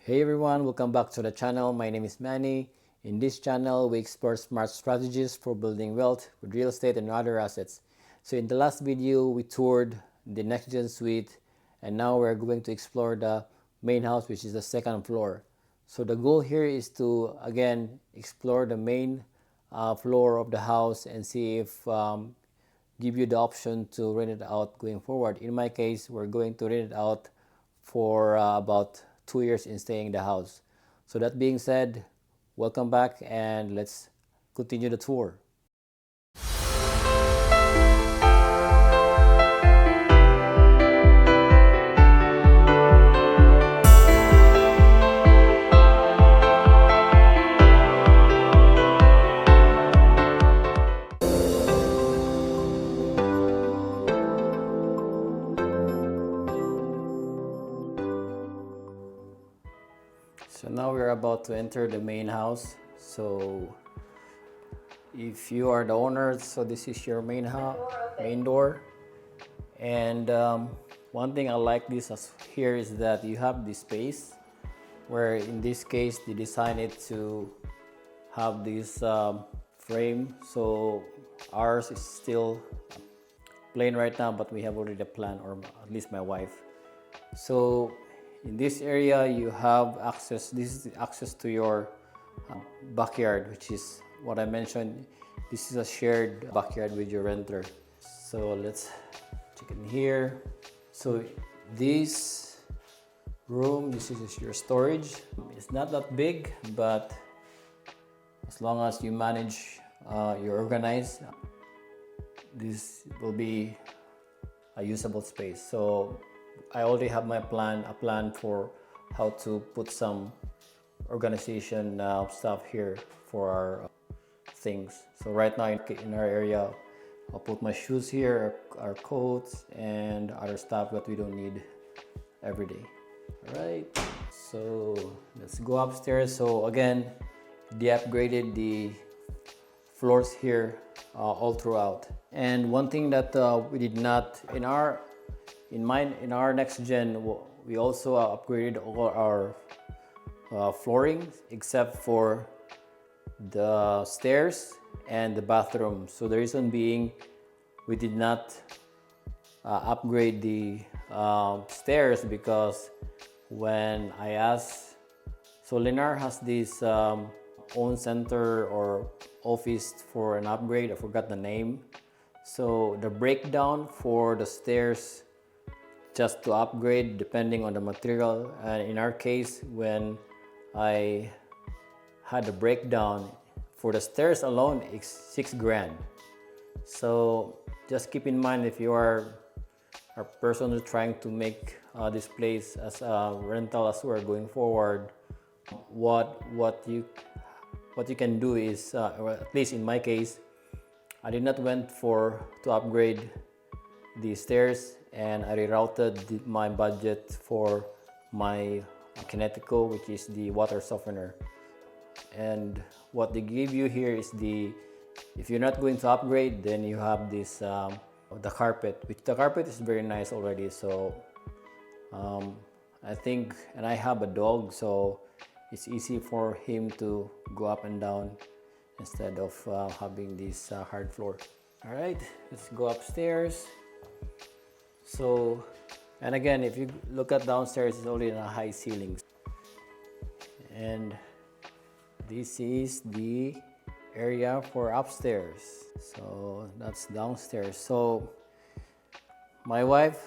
Hey everyone, welcome back to the channel. My name is Manny. In this channel, we explore smart strategies for building wealth with real estate and other assets. So in the last video, we toured the NextGen suite, and now we're going to explore the main house, which is the second floor. So the goal here is to, again, explore the main floor of the house and see if give you the option to rent it out going forward. In my case, we're going to rent it out for about 2 years in staying in the house. So that being said, welcome back and let's continue the tour. So now we're about to enter the main house. So if you are the owner, so this is your main door. And one thing I like here is that you have this space where in this case they designed it to have this frame. So ours is still plain right now, but we have already a plan, or at least my wife. So in this area you have access. This is access to your backyard, which is what I mentioned. This is a shared backyard with your renter. So let's check in here. So this room, this is your storage. It's not that big, but as long as you manage, you organize, this will be a usable space. So I already have a plan for how to put some organization stuff here for our things. So right now in our area, I'll put my shoes here, our coats, and other stuff that we don't need every day. All right, so let's go upstairs. So again, they upgraded the floors here all throughout. And one thing that we did not in our NextGen, we also upgraded all our flooring except for the stairs and the bathroom. So the reason being, we did not upgrade the stairs because when I asked, so Lennar has this own center or office for an upgrade. I forgot the name. So the breakdown for the stairs just to upgrade depending on the material, and in our case, when I had the breakdown for the stairs alone, it's $6,000. So just keep in mind, if you are a person who's trying to make this place as a rental as we're going forward, what you can do is, or at least in my case, I did not went to upgrade the stairs, and I rerouted my budget for my Kinetico, which is the water softener. And what they give you here is if you're not going to upgrade, then you have this the carpet, which the carpet is very nice already. So I think, and I have a dog, so it's easy for him to go up and down instead of having this hard floor. All right, let's go upstairs. So, and again, if you look at downstairs, it's only in a high ceiling. And this is the area for upstairs. So that's downstairs. So my wife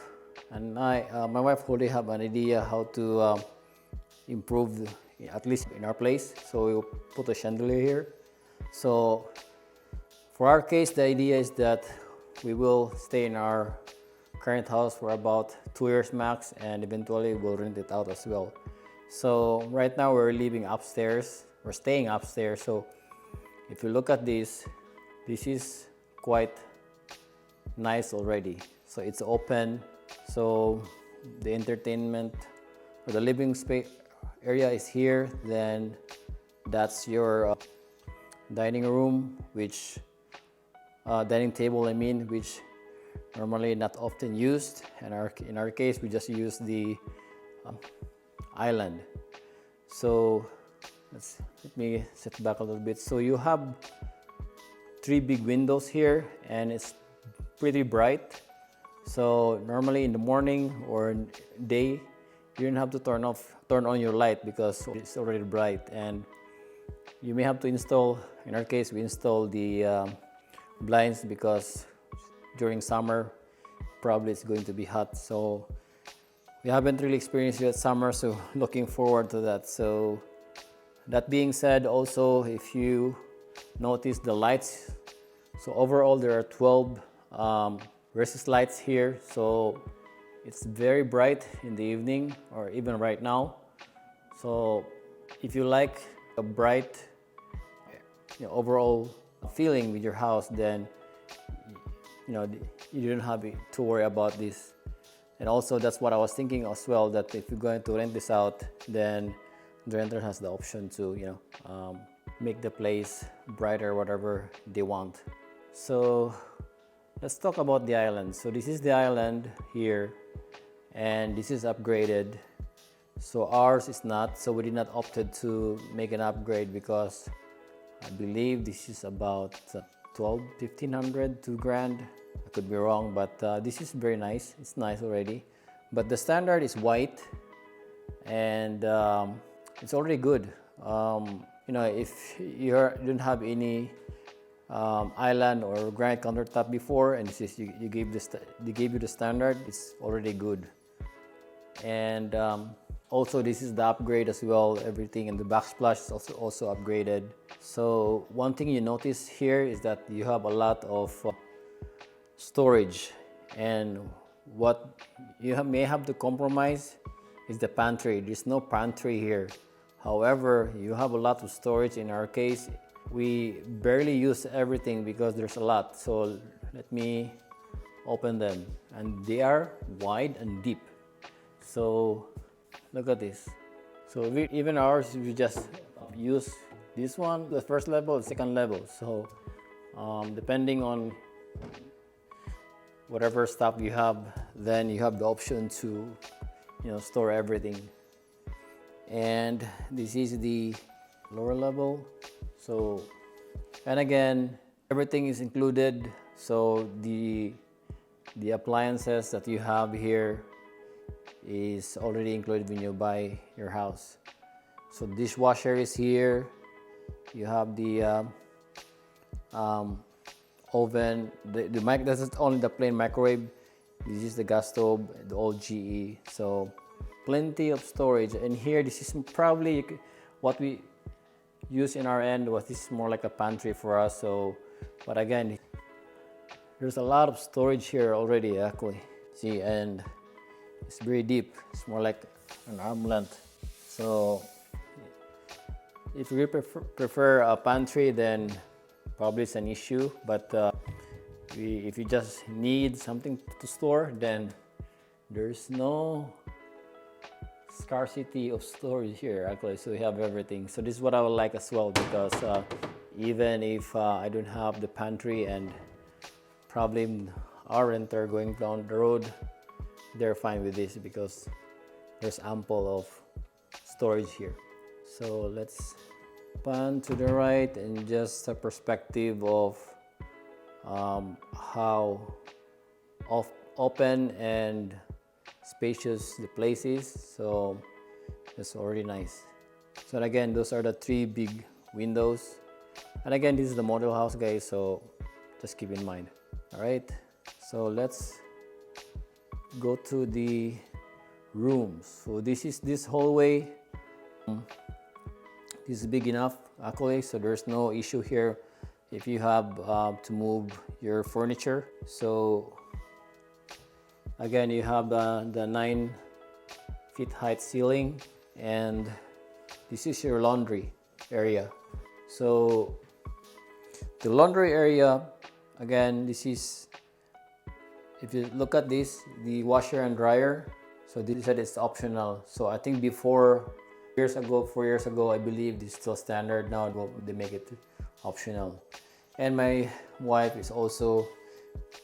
and my wife already have an idea how to improve, at least in our place. So we'll put a chandelier here. So for our case, the idea is that we will stay in our current house for about 2 years max, and eventually we'll rent it out as well. So right now we're living upstairs, we're staying upstairs. So if you look at this is quite nice already. So it's open, so the entertainment or the living space area is here. Then that's your dining room, which dining table, which normally not often used. In our case, we just use the island. So let me set back a little bit. So you have 3 big windows here, and it's pretty bright. So normally in the morning or day, you don't have to turn on your light because it's already bright, and you may have to install, in our case we install the blinds because during summer probably it's going to be hot. So we haven't really experienced yet summer, so looking forward to that. So that being said, also if you notice the lights, so overall there are 12 resist lights here, so it's very bright in the evening or even right now. So if you like a bright, overall feeling with your house, then you don't have to worry about this. And also that's what I was thinking as well, that if you're going to rent this out, then the renter has the option to make the place brighter, whatever they want. So let's talk about the island. So this is the island here, and this is upgraded. So ours is not, so we did not opted to make an upgrade because I believe this is about 1,500, 2 grand. I could be wrong, but this is very nice. It's nice already. But the standard is white, and it's already good. If you don't have any island or granite countertop before, and this is they gave you the standard, it's already good. And also this is the upgrade as well. Everything in the backsplash is also upgraded. So one thing you notice here is that you have a lot of storage, and what you may have to compromise is the pantry. There's no pantry here. However, you have a lot of storage. In our case, we barely use everything because there's a lot. So let me open them, and they are wide and deep. So look at this. So even ours, we just use this one, the first level, the second level. So depending on whatever stuff you have, then you have the option to store everything. And this is the lower level. So, and again, everything is included. So the appliances that you have here is already included when you buy your house. So dishwasher is here. You have the oven. The mic, this is only the plain microwave. This is the gas stove, the old GE. So plenty of storage. And here, this is probably what we use in our end. This is more like a pantry for us. So, but again, there's a lot of storage here already. Actually, see, and it's very deep. It's more like an arm length. So if you prefer a pantry, then probably it's an issue. But if you just need something to store, then there's no scarcity of storage here actually. So we have everything. So this is what I would like as well, because even if I don't have the pantry, and probably our renter going down the road, they're fine with this because there's ample of storage here. So let's pan to the right, and just a perspective of how open and spacious the place is. So it's already nice. So again, those are the 3 big windows. And again, this is the model house, guys, so just keep in mind. All right, so let's go to the rooms. So this hallway. This is big enough actually, so there's no issue here if you have to move your furniture. So again, you have the 9 feet height ceiling, and this is your laundry area. So the laundry area, again, this is, if you look at this, the washer and dryer. So this said it's optional. So I think before 4 years ago, I believe this is still standard. Now they make it optional. And my wife is also,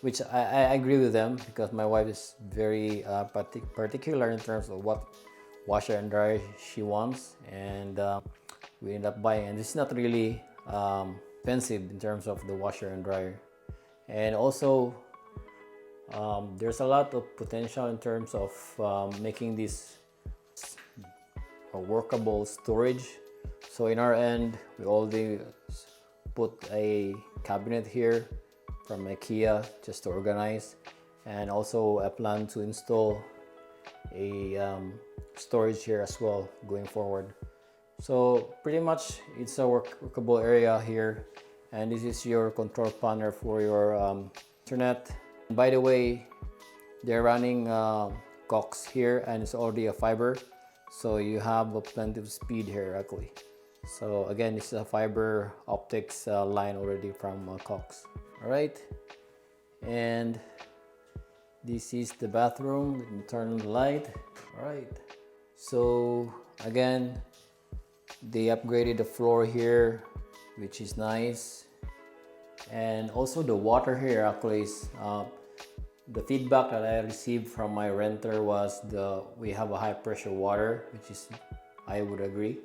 which I agree with them, because my wife is very particular in terms of what washer and dryer she wants, and we end up buying. And this is not really expensive in terms of the washer and dryer. And also there's a lot of potential in terms of making this a workable storage. So in our end, we already put a cabinet here from IKEA just to organize, and also I plan to install a storage here as well going forward. So pretty much it's a workable area here, and this is your control panel for your internet. By the way, they're running coax here, and it's already a fiber, so you have plenty of speed here actually. So again, this is a fiber optics line already from coax. All right, and this is the bathroom. Let me turn on the light. All right, so again, they upgraded the floor here, which is nice. And also the water here actually is the feedback that I received from my renter was we have a high pressure water, which is, I would agree.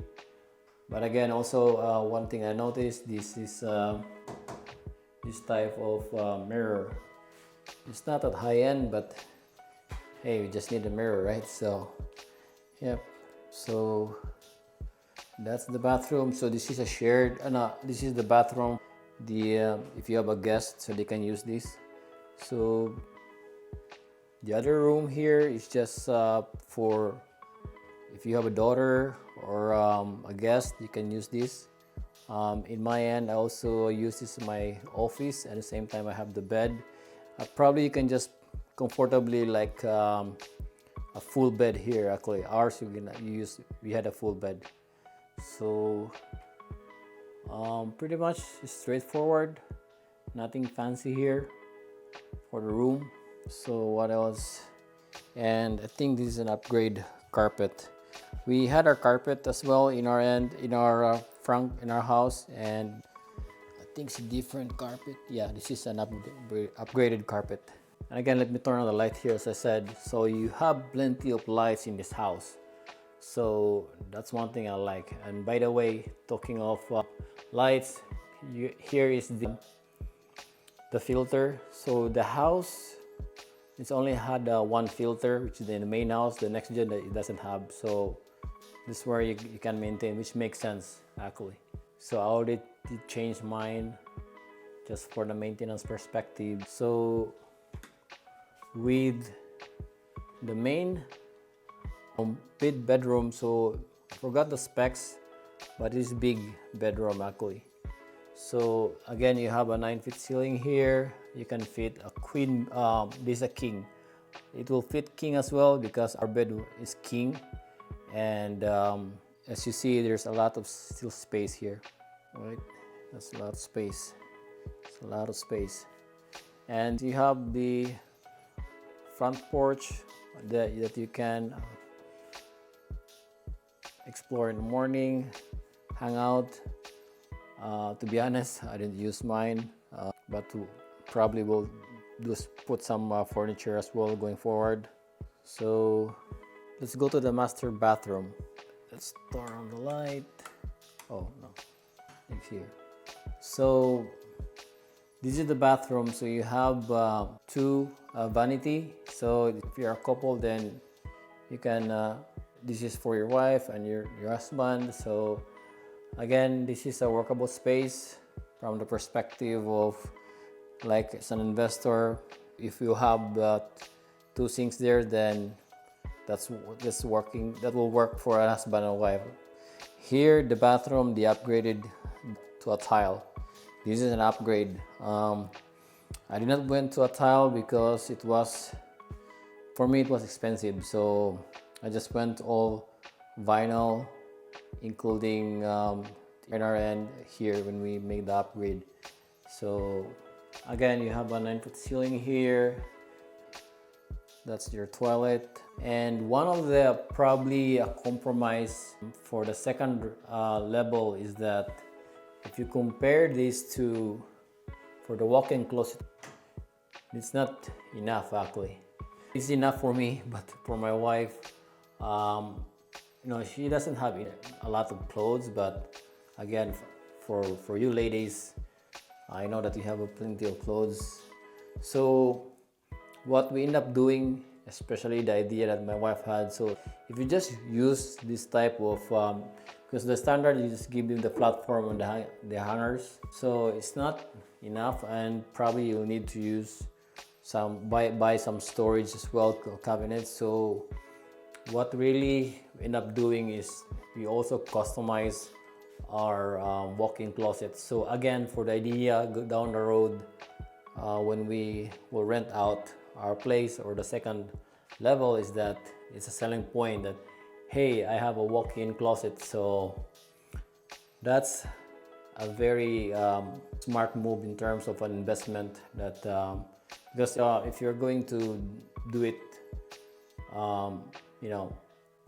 But again, also one thing I noticed, this is this type of mirror. It's not at high end, but hey, we just need a mirror, right? So yep, so that's the bathroom. So this is a shared this is the bathroom, if you have a guest, so they can use this. So the other room here is just for if you have a daughter or a guest, you can use this. In my end, I also use this in my office, and at the same time I have the bed. Probably you can just comfortably like a full bed here. Actually ours we had a full bed. So pretty much straightforward, nothing fancy here for the room. So what else? And I think this is an upgrade carpet. We had our carpet as well in our end, in our front, in our house, and I think it's a different carpet. Yeah, this is an upgraded carpet. And again, let me turn on the light here, as I said. So you have plenty of lights in this house. So that's one thing I like. And by the way, talking of lights, here is the filter. So the house, it's only had one filter, which is in the main house. The NextGen that it doesn't have. So this is where you can maintain, which makes sense actually. So I already changed mine just for the maintenance perspective. So with the main bedroom, so I forgot the specs, but it's big bedroom actually. So again, you have a 9-foot ceiling here. You can fit a queen. This is a king. It will fit king as well because our bed is king. And as you see, there's a lot of still space here. Right, that's a lot of space. It's a lot of space. And you have the front porch that you can explore in the morning, hang out. To be honest, I didn't use mine, but probably will just put some furniture as well going forward. So let's go to the master bathroom. Let's turn on the light. Oh no, it's here. So this is the bathroom. So you have two vanity. So if you're a couple, then you can this is for your wife and your husband. So again, this is a workable space from the perspective of like as an investor. If you have two sinks there, then that's working. That will work for a husband and wife. Here, the bathroom, they upgraded to a tile. This is an upgrade. I did not went to a tile because it was, for me, it was expensive. So I just went all vinyl, including in our end here when we made the upgrade. So again, you have a 9-foot ceiling here. That's your toilet. And one of the probably a compromise for the second level is that if you compare these two, for the walk-in closet, it's not enough actually. It's enough for me, but for my wife, she doesn't have a lot of clothes, but again, for you ladies, I know that you have plenty of clothes. So what we end up doing, especially the idea that my wife had, so if you just use this type of because the standard, you just give them the platform on the hangers, so it's not enough, and probably you'll need to use some buy some storage as well, cabinets. So what really we end up doing is we also customize our walk-in closet. So again, for the idea down the road, when we will rent out our place, or the second level, is that it's a selling point that, hey, I have a walk-in closet. So that's a very smart move in terms of an investment, that because if you're going to do it,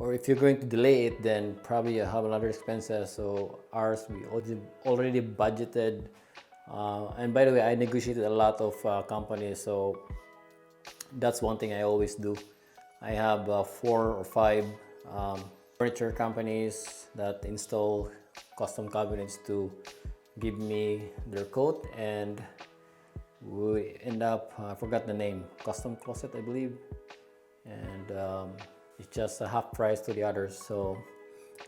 or if you're going to delay it, then probably you have a lot of expenses. So ours, we already budgeted, and by the way, I negotiated a lot of companies, so that's one thing I always do. I have 4 or 5 furniture companies that install custom cabinets to give me their quote, and we end up, I forgot the name, custom closet, I believe, and it's just a half price to the others. So,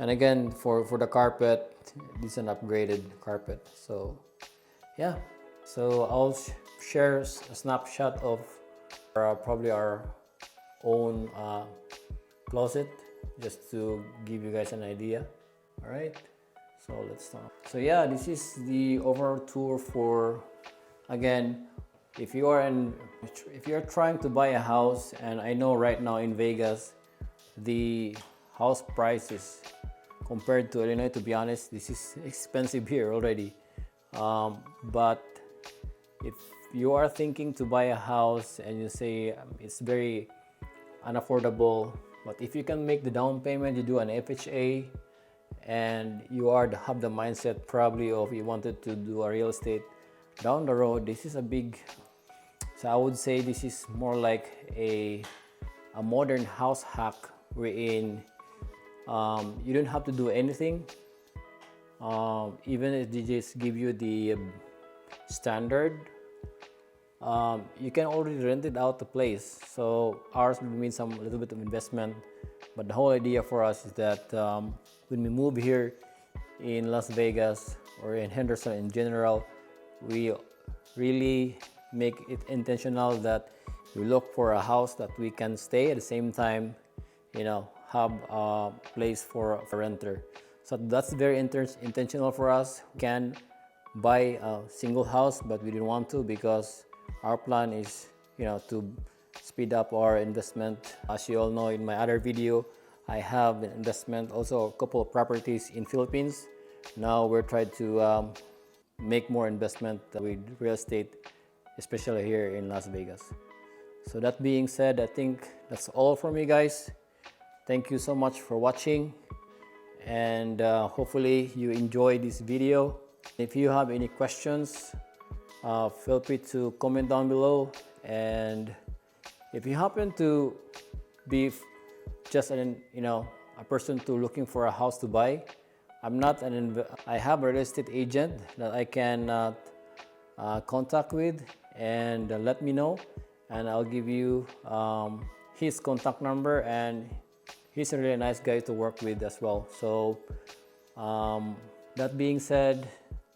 and again, for the carpet, this is an upgraded carpet. So yeah, so I'll share a snapshot of probably our own closet, just to give you guys an idea. All right, so let's start. So yeah, this is the overall tour for, again, if you're trying to buy a house, and I know right now in Vegas the house prices compared to Illinois, to be honest, this is expensive here already, but if you are thinking to buy a house and you say it's very unaffordable, but if you can make the down payment, you do an FHA, and you have the mindset probably of you wanted to do a real estate down the road, this is a big, so I would say this is more like a modern house hack, wherein you don't have to do anything, even if they just give you the standard, you can already rent it out the place. So ours will mean some little bit of investment, but the whole idea for us is that when we move here in Las Vegas, or in Henderson in general, we really make it intentional that we look for a house that we can stay, at the same time, have a place for a renter. So that's very intentional for us. We can buy a single house, but we didn't want to, because our plan is to speed up our investment. As you all know, in my other video, I have an investment, also a couple of properties in Philippines. Now we're trying to make more investment with real estate, especially here in Las Vegas. So that being said, I think that's all from me, guys. Thank you so much for watching, and hopefully you enjoyed this video. If you have any questions, feel free to comment down below. And if you happen to be just a person looking for a house to buy, I have a real estate agent that I can contact with, and let me know, and I'll give you his contact number, and he's a really nice guy to work with as well. So that being said,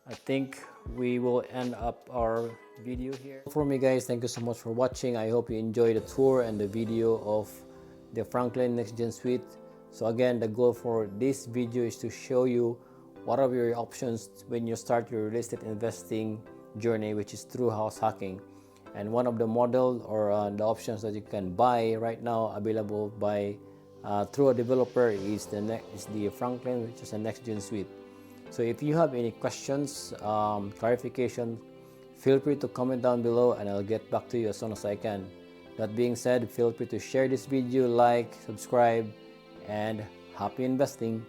I think we will end up our video here. For me, guys, thank you so much for watching. I hope you enjoyed the tour and the video of the Franklin NextGen Suite. So again, the goal for this video is to show you what are your options when you start your real estate investing journey, which is through house hacking. And one of the model or the options that you can buy right now available by through a developer is the Franklin, which is a NextGen Suite. So if you have any questions, clarification, feel free to comment down below, and I'll get back to you as soon as I can. That being said, feel free to share this video, like, subscribe, and happy investing.